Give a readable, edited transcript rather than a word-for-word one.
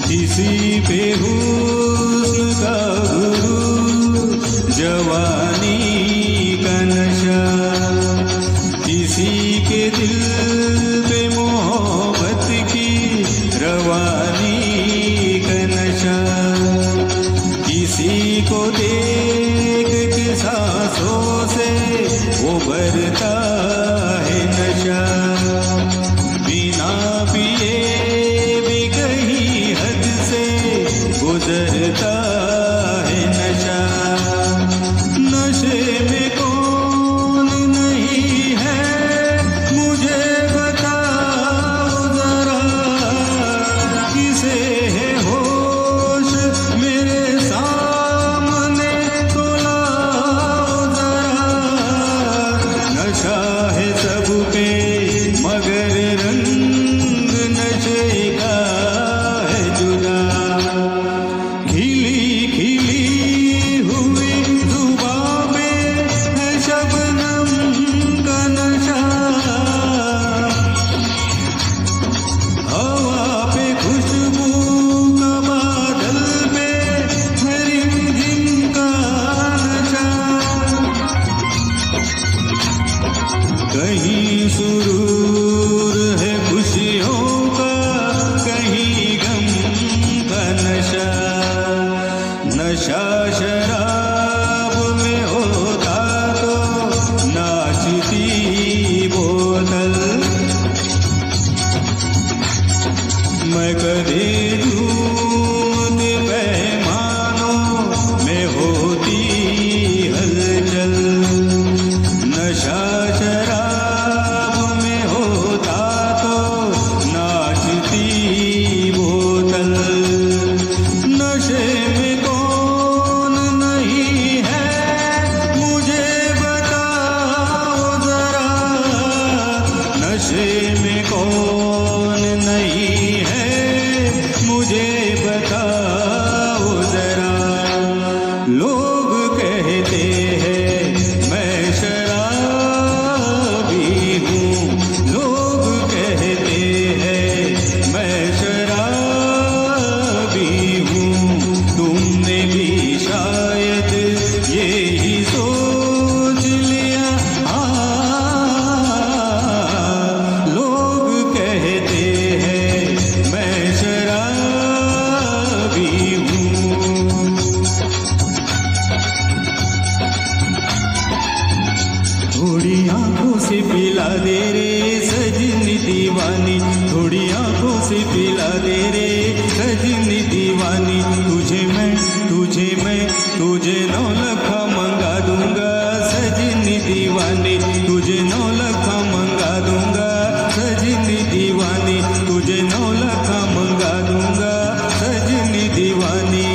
किसी पे हुस्न का गुरूर, जवानी का नशा, किसी के दिल पे मोहब्बत की रवानी का नशा, किसी को देख के सांसों से उभरता है नशा, बिना पिए गुजरता है नशा। नशे में कौन नहीं है मुझे बताओ जरा, किसे है होश मेरे सामने तो लाओ जरा। नशा है सब पे मगर रंग नशे का है जुदा, खिली खिली हुई जुबां पे है शबनम का नशा, हवा पे खुशबू का बादल पे है रिमझिम का नशा, कहीं सुरूर है खुशियों का, कहीं गम का नशा। नशा शराब में होता तो नाचती बोतल, मैं कदे झूमते पैमानों में होती हलचल। नशा शराब में होता तो नाचती बोतल, नशे में नशे में कौन नहीं है मुझे बताओ जरा। लोग कहते हैं मैं शराबी हूँ, लोग कहते हैं मैं शराबी हूँ, तुमने भी शायद यही सोच लिया। थोड़ी आंखों से पिला दे रे सजनी दीवानी, थोड़ी आंखों से पिला दे रे सजनी दीवानी। तुझे 9 लाख मंगा दूंगा सजनी दीवानी, तुझे 9 लाख मंगा दूंगा सजनी दीवानी, तुझे 9 लाख मंगा दूंगा सजनी दीवानी।